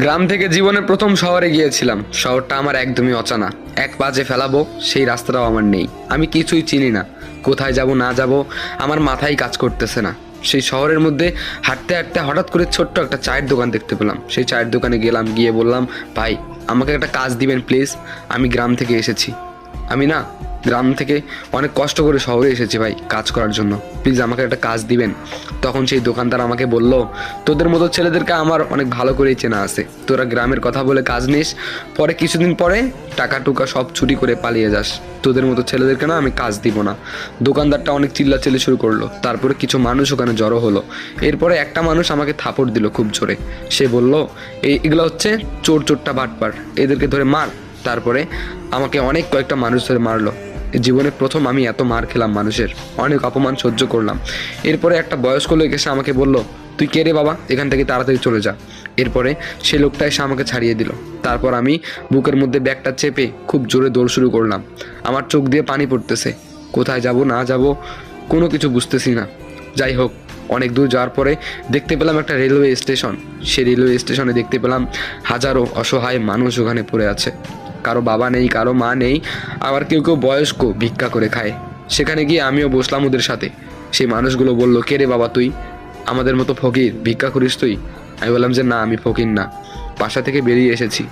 গ্রাম থেকে জীবনের প্রথম শহরে গিয়েছিলাম। শহরটা আমার একদমই অজানা, এক পাজে ফেলাবো সেই রাস্তাটাও আমার নেই। আমি কিছুই চিনি না, কোথায় যাব না যাব আমার মাথায় কাজ করতেছে না। সেই শহরের মধ্যে হাঁটতে হাঁটতে হঠাৎ করে ছোট্ট একটা চায়ের দোকান দেখতে পেলাম। সেই চায়ের দোকানে গেলাম, গিয়ে বললাম, ভাই আমাকে একটা কাজ দিবেন প্লিজ, আমি গ্রাম থেকে এসেছি। আমি না গ্রাম থেকে অনেক কষ্ট করে শহরে এসেছি ভাই কাজ করার জন্য, প্লিজ আমাকে একটা কাজ দিবেন। তখন সেই দোকানদার আমাকে বলল, তোদের মতো ছেলেদেরকে আমার অনেক ভালো করেই চেনা আছে, তোরা গ্রামের কথা বলে কাজ নিস, পরে কিছুদিন পরে টাকা টুকা সব চুরি করে পালিয়ে যাস। তোদের মতো ছেলেদেরকে না আমি কাজ দিব না। দোকানদারটা অনেক চিল্লাচিল্লি শুরু করলো, তারপরে কিছু মানুষ ওখানে জড়ো হলো। এরপরে একটা মানুষ আমাকে থাপড় দিল খুব জোরে। সে বলল, এগুলো হচ্ছে চোর চোরটা বাটপার, এদেরকে ধরে মার। তারপরে আমাকে অনেক কয়েকটা মানুষ ধরে মারলো। জীবনে প্রথম আমি এত মার খেলাম মানুষের, অনেক অপমান সহ্য করলাম। এরপরে একটা বয়স্ক লোক এসে আমাকে বলল, তুই কে রে বাবা, এখান থেকে তাড়াতাড়ি চলে যা। এরপরে সে লোকটা এসে আমাকে ছাড়িয়ে দিল। তারপর আমি বুকের মধ্যে ব্যাগটা চেপে খুব জোরে দৌড় শুরু করলাম। আমার চোখ দিয়ে পানি পড়তেছে, কোথায় যাব না যাব কোনো কিছু বুঝতেছি না। যাই হোক, অনেক দূর যাওয়ার পরে দেখতে পেলাম একটা রেলওয়ে স্টেশন। সেই রেলওয়ে স্টেশনে দেখতে পেলাম হাজারো অসহায় মানুষ ওখানে পড়ে আছে। কারো বাবা নেই, কারো মা নেই, আবার কেউ কেউ বয়স্ক ভিক্ষা করে খায়। সেখানে গিয়ে আমিও বসলাম ওদের সাথে। সেই মানুষগুলো বলল, কে রে বাবা তুই, আমাদের মতো ফকির, ভিক্ষা করিস তুই? আমি বললাম যে না, আমি ফকির না, বাসা থেকে বেরিয়ে এসেছি।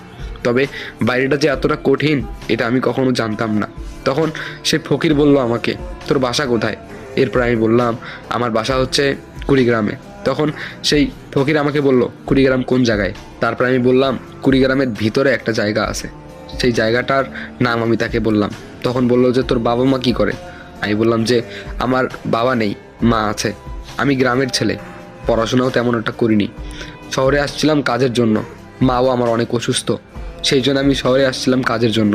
তবে বাইরেটা যে এতটা কঠিন এটা আমি কখনো জানতাম না। তখন সে ফকির বলল আমাকে, তোর বাসা কোথায়? এরপর আমি বললাম, আমার বাসা হচ্ছে কুড়িগ্রামে। তখন সেই ফকির আমাকে বলল, কুড়িগ্রাম কোন জায়গায়? তারপর আমি বললাম, কুড়িগ্রামের ভিতরে একটা জায়গা আছে। সেই জায়গাটার নাম আমি তাকে বললাম। তখন বললো যে তোর বাবা মা কি করে? আমি বললাম যে আমার বাবা নেই, মা আছে। আমি গ্রামের ছেলে, পড়াশোনাও তেমন একটা করিনি, শহরে আসছিলাম কাজের জন্য। মাও আমার অনেক অসুস্থ, সেই জন্য আমি শহরে আসছিলাম কাজের জন্য।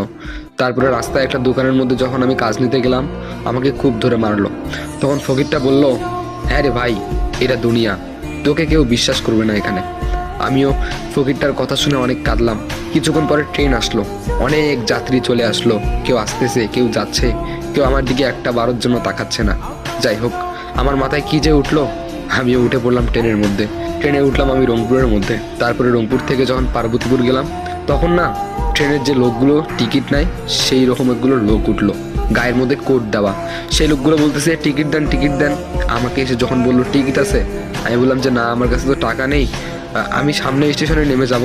তারপরে রাস্তায় একটা দোকানের মধ্যে যখন আমি কাজ নিতে গেলাম, আমাকে খুব ধরে মারলো। তখন ফকিরটা বলল, হ্যাঁ রে ভাই, এটা দুনিয়া, তোকে কেউ বিশ্বাস করবে না এখানে। আমিও ফকিরটার কথা শুনে অনেক কাঁদলাম। কিছুক্ষণ পরে ট্রেন আসলো, অনেক যাত্রী চলে আসলো, কেউ আসতেছে কেউ যাচ্ছে, কেউ আমার দিকে একটা বারের জন্য তাকাচ্ছে না। যাই হোক, আমার মাথায় কি যে উঠলো, আমিও উঠে পড়লাম ট্রেনের মধ্যে। ট্রেনে উঠলাম আমি রংপুরের মধ্যে। তারপরে রংপুর থেকে যখন পার্বতীপুর গেলাম, তখন না ট্রেনের যে লোকগুলো টিকিট নেয় সেই রকম একগুলো লোক উঠলো, গায়ের মধ্যে কোট দেওয়া। সেই লোকগুলো বলতেছে, টিকিট দেন টিকিট দেন। আমাকে এসে যখন বললো টিকিট আছে, আমি বললাম যে না, আমার কাছে তো টাকা নেই, আমি সামনে স্টেশনে নেমে যাব।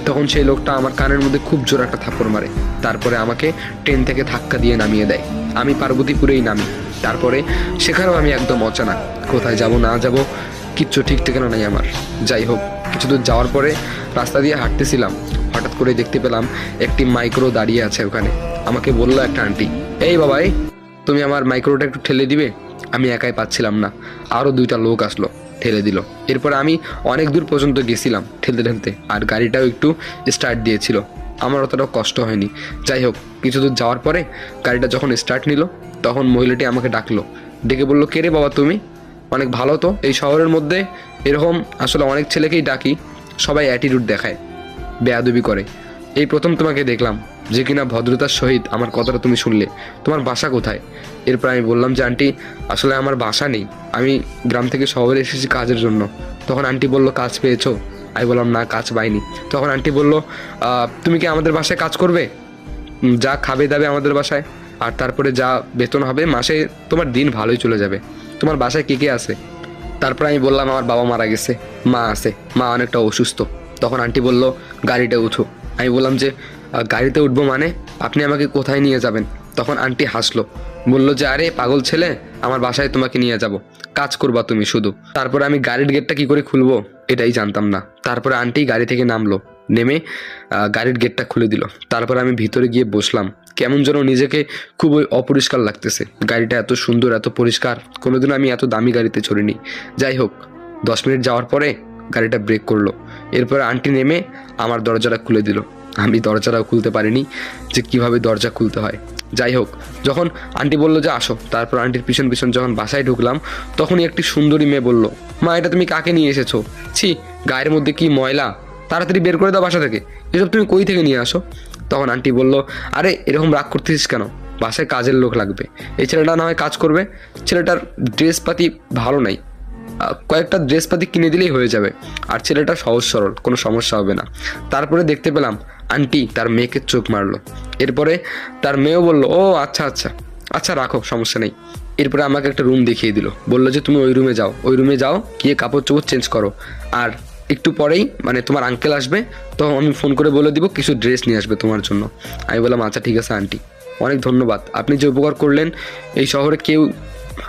তখন সেই লোকটা আমার কানের মধ্যে খুব জোর একটা থাপ্পড় মারে। তারপরে আমাকে ট্রেন থেকে ধাক্কা দিয়ে নামিয়ে দেয়। আমি পার্বতীপুরেই নামি। তারপরে সেখানেও আমি একদম অচানা, কোথায় যাব না যাব কিচ্ছু ঠিক ঠিকানা নাই আমার। যাই হোক, কিছু দূর যাওয়ার পরে রাস্তা দিয়ে হাঁটতেছিলাম, হঠাৎ করে দেখতে পেলাম একটি মাইক্রো দাঁড়িয়ে আছে ওখানে। আমাকে বললো একটা আন্টি, এই বাবা, এই তুমি আমার মাইক্রোটা একটু ঠেলে দিবে? আমি একাই পাচ্ছিলাম না, আরও দুইটা লোক আসলো, ঠেলে দিল। এরপর আমি অনেক দূর পর্যন্ত গেছিলাম ঠেলতে ঠেলতে, আর গাড়িটাও একটু স্টার্ট দিয়েছিল, আমার অতটাও কষ্ট হয়নি। যাই হোক, কিছু দূর যাওয়ার পরে গাড়িটা যখন স্টার্ট নিল, তখন মহিলাটি আমাকে ডাকলো, ডেকে বললো, কে রে বাবা তুমি? অনেক ভালো তো, এই শহরের মধ্যে এরকম আসলে অনেক ছেলেকেই ডাকি, সবাই অ্যাটিটিউড দেখায়, বেয়াদবি করে, এই প্রথম তোমাকে দেখলাম যে কিনা ভদ্রতার সহিত আমার কথাটা তুমি শুনলে। তোমার বাসা কোথায়? এরপর আমি বললাম যে আন্টি, আসলে আমার বাসা নেই, আমি গ্রাম থেকে শহরে এসেছি কাজের জন্য। তখন আন্টি বলল, কাজ পেয়েছো? আমি বললাম না, কাজ পাইনি। তখন আন্টি বলল, তুমি কি আমাদের বাসায় কাজ করবে? যা খাবে দাবে আমাদের বাসায়, আর তারপরে যা বেতন হবে মাসে, তোমার দিন ভালোই চলে যাবে। তোমার বাসায় কে কে আছে? তারপর আমি বললাম, আমার বাবা মারা গেছে, মা আছে, মা অনেকটা অসুস্থ। তখন আন্টি বলল, গাড়িতে উঠো। আমি বললাম যে গাড়িতে উঠবো মানে, আপনি আমাকে কোথায় নিয়ে যাবেন? তখন আন্টি হাসলো, বললো যে আরে পাগল ছেলে, আমার বাসায় তোমাকে নিয়ে যাব, কাজ করবা তুমি শুধু। তারপরে আমি গাড়ির গেটটা কি করে খুলবো এটাই জানতাম না। তারপরে আন্টি গাড়ি থেকে নামলো, নেমে গাড়ির গেটটা খুলে দিল। তারপর আমি ভিতরে গিয়ে বসলাম, কেমন যেন নিজেকে খুবই অপরিষ্কার লাগতেছে। গাড়িটা এত সুন্দর এত পরিষ্কার, কোনোদিন আমি এত দামি গাড়িতে চড়িনি। যাই হোক, 10 মিনিট যাওয়ার পরে গাড়িটা ব্রেক করলো। এরপরে আন্টি নেমে আমার দরজাটা খুলে দিল। আমি দরজাটাও খুলতে পারিনি যে কিভাবে দরজা খুলতে হয়। যাই হোক, যখন আন্টি বললো যে আসো, তারপর আন্টির পিছন পিছন যখন বাসায় ঢুকলাম, তখনই একটি সুন্দরী মেয়ে বলল, মা এটা তুমি কাকে নিয়ে এসেছো? ছি, গায়ের মধ্যে কি ময়লা, তাড়াতাড়ি বের করে দাও বাসা থেকে, এসব তুমি কই থেকে নিয়ে আসো? তখন আন্টি বলল, আরে এরকম রাগ করতেছিস কেন, বাসায় কাজের লোক লাগবে, এই ছেলেটা না হয় কাজ করবে, ছেলেটার ড্রেস পাতি ভালো নাই, কয়েকটা ড্রেসপাতি কিনে দিলেই হয়ে যাবে, আর ছেলেটা সহজ সরল, কোনো সমস্যা হবে না। তারপরে দেখতে পেলাম আন্টি তার মেয়েকে চোখ মারলো। এরপরে তার মেয়েও বললো, ও আচ্ছা আচ্ছা আচ্ছা রাখো, সমস্যা নেই। এরপরে আমাকে একটা রুম দেখিয়ে দিল, বললো যে তুমি ওই রুমে যাও, ওই রুমে যাও, গিয়ে কাপড় চোপড় চেঞ্জ করো, আর একটু পরেই মানে তোমার আঙ্কেল আসবে, তো আমি ফোন করে বলে দিব কিছু ড্রেস নিয়ে আসবে তোমার জন্য। আমি বললাম আচ্ছা ঠিক আছে আন্টি, অনেক ধন্যবাদ, আপনি যে উপকার করলেন, এই শহরে কেউ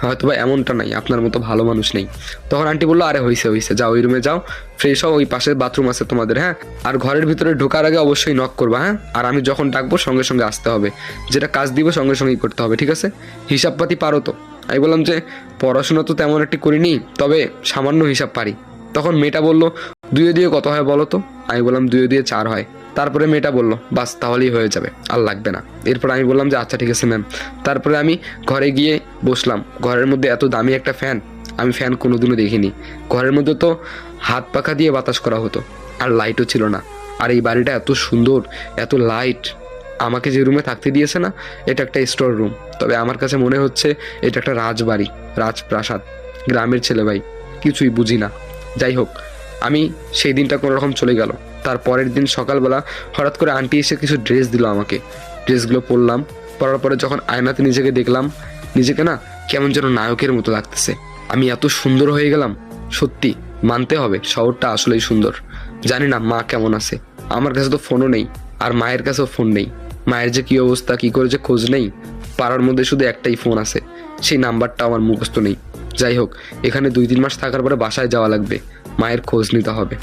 হয়তো বা এমনটা নাই, আপনার মতো ভালো মানুষ নেই। তখন আন্টি বললো, আরে হইছে হইছে, যাও ওই রুমে যাও, ফ্রেশ হও, ওই পাশে বাথরুম আছে তোমাদের, হ্যাঁ, আর ঘরের ভিতরে ঢোকার আগে অবশ্যই নক করবা, হ্যাঁ, আর আমি যখন ডাকবো সঙ্গে সঙ্গে আসতে হবে, যেটা কাজ দিব সঙ্গে সঙ্গেই করতে হবে, ঠিক আছে? হিসাবপাতি পারো তো? আমি বললাম যে পড়াশোনা তো তেমন একটি করিনি, তবে সামান্য হিসাব পারি। তখন মেয়েটা বললো, দুয়ে দিয়ে কত হয় বলো তো? আমি বললাম দুয়ে দিয়ে 4 হয়। তারপরে মেয়েটা বললো, বাস তাহলেই হয়ে যাবে, আর লাগবে না। এরপর আমি বললাম যে আচ্ছা ঠিক আছে ম্যাম। তারপরে আমি ঘরে গিয়ে বসলাম, ঘরের মধ্যে এত দামি একটা ফ্যান আমি ফ্যান কোনোদিনও দেখিনি। ঘরের মধ্যে তো হাত পাখা দিয়ে বাতাস করা হতো, আর লাইটও ছিল না। আর এই বাড়িটা এত সুন্দর, এত লাইট, আমাকে যে রুমে থাকতে দিয়েছে না, এটা একটা স্টোর রুম, তবে আমার কাছে মনে হচ্ছে এটা একটা রাজবাড়ি, রাজপ্রাসাদ। গ্রামের ছেলে ভাই, কিছুই বুঝি না। যাই হোক, আমি সেই দিনটা কোনো রকম চলে গেল। তার পরের দিন সকালবেলা হঠাৎ করে আন্টি এসে কিছু ড্রেস দিল আমাকে। ড্রেসগুলো পরলাম, পরার পরে যখন আয়নাতে নিজেকে দেখলাম, নিজেকে না কেমন যেন নায়কের মতো লাগতেছে। আমি এত সুন্দর হয়ে গেলাম, সত্যি মানতে হবে শহরটা আসলেই সুন্দর। জানি না মা কেমন আছে, আমার কাছে তো ফোনও নেই, আর মায়ের কাছেও ফোন নেই। মায়ের যে কী অবস্থা, কী করে যে খোঁজ নেই। পাড়ার মধ্যে শুধু একটাই ফোন আছে, সেই নাম্বারটা আমার মুখস্থ নেই। যাই হোক, এখানে 2-3 মাস থাকার পরে বাসায় যাওয়া লাগবে, মায়ের খোঁজ নিতে হবে।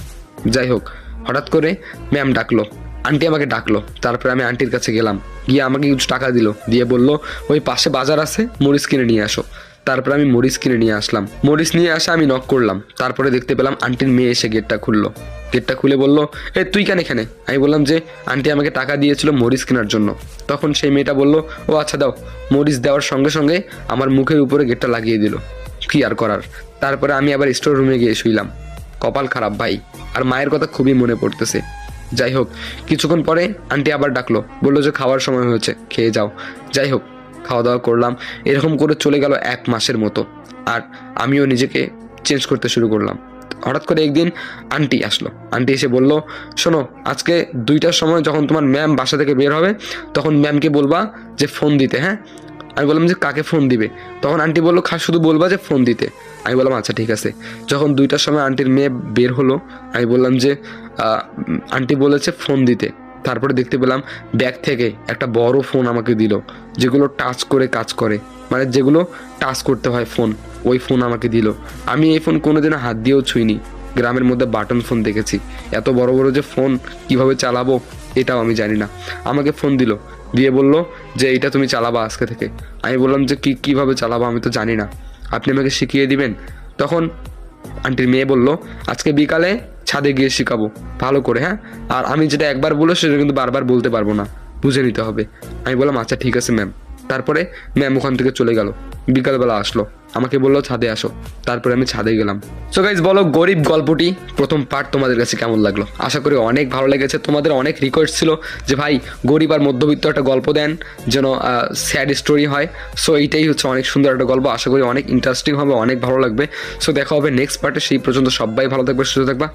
যাই হোক, হঠাৎ করে ম্যাম ডাকলো, আন্টি আমাকে ডাকলো। তারপরে আমি আন্টির কাছে গেলাম, গিয়ে আমাকে কিছু টাকা দিল, দিয়ে বলল ওই পাশে বাজার আছে, মরিচ কিনে নিয়ে আসো। তারপরে আমি মরিচ কিনে নিয়ে আসলাম। মরিচ নিয়ে আসা আমি নক করলাম, তারপরে দেখতে পেলাম আন্টির মেয়ে এসে গেটটা খুললো। গেটটা খুলে বলল, এ তুই কেন এখানে? আমি বললাম যে আন্টি আমাকে টাকা দিয়েছিল মরিচ কেনার জন্য। তখন সেই মেয়েটা বলল, ও আচ্ছা দাও। মরিচ দেওয়ার সঙ্গে সঙ্গে আমার মুখের উপরে গেটটা লাগিয়ে দিল, কি আর করার। তারপরে আমি আবার স্টোর রুমে গিয়ে শুইলাম। কপাল খারাপ ভাই, আর মায়ের কথা খুবই মনে পড়তেছে। যাই হোক, কিছুক্ষণ পরে আন্টি আবার ডাকলো, বললো যে খাওয়ার সময় হয়েছে, খেয়ে যাও। যাই হোক, খাওয়া দাওয়া করলাম। এরকম করে চলে গেল 1 মাসের মতো, আর আমিও নিজেকে চেঞ্জ করতে শুরু করলাম। হঠাৎ করে একদিন আন্টি আসলো। আন্টি এসে বলল, শোনো, আজকে 2টার সময় যখন তোমার ম্যাম বাসা থেকে বের হবে, তখন ম্যামকে বলবা যে ফোন দিতে, হ্যাঁ। আমি বললাম যে কাকে ফোন দিবে? তখন আন্টি বললো, শুধু বলবা যে ফোন দিতে। আমি বললাম আচ্ছা ঠিক আছে। যখন 2টার সময় আন্টির মেয়ে বের হলো, আমি বললাম যে আন্টি বলেছে ফোন দিতে। তারপরে দেখতে পেলাম ব্যাগ থেকে একটা বড় ফোন আমাকে দিল, যেগুলো টাচ করে কাজ করে, মানে যেগুলো টাচ করতে হয় ফোন, ওই ফোন আমাকে দিল। আমি এই ফোন কোনোদিনও হাত দিয়েও ছুঁইনি, গ্রামের মধ্যে বাটন ফোন দেখেছি, এত বড় বড় যে ফোন কিভাবে চালাবো এটাও আমি জানি না। আমাকে ফোন দিল, দিয়ে বলল যে এইটা তুমি চালাবা আজকে থেকে। আমি বললাম যে কিভাবে চালাবো, আমি তো জানি না, আপনি আমাকে শিখিয়ে দিবেন। তখন আন্টির মেয়ে বলল, আজকে বিকালে ছাদে গিয়ে শেখাবো ভালো করে, হ্যাঁ, আর আমি যেটা একবার বললো সেটা কিন্তু বারবার বলতে পারবো না, বুঝে নিতে হবে। আমি বললাম আচ্ছা ঠিক আছে ম্যাম। তারপরে ম্যাম ওখান থেকে চলে গেল। বিকালবেলা আসলো, আমাকে বললো ছাদে আসো। তারপরে আমি ছাদে গেলাম। সো গাইজ, বলো গরিব গল্পটি প্রথম পার্ট তোমাদের কাছে কেমন লাগলো? আশা করি অনেক ভালো লেগেছে। তোমাদের অনেক রিকোয়েস্ট ছিল যে ভাই গরিব আর মধ্যবিত্ত একটা গল্প দেন, যেন স্যাড স্টোরি হয়। সো এইটাই হচ্ছে অনেক সুন্দর একটা গল্প, আশা করি অনেক ইন্টারেস্টিং হবে, অনেক ভালো লাগবে। সো দেখা হবে নেক্সট পার্টে, সেই পর্যন্ত সবাই ভালো থাকবে, সুস্থ থাকবা।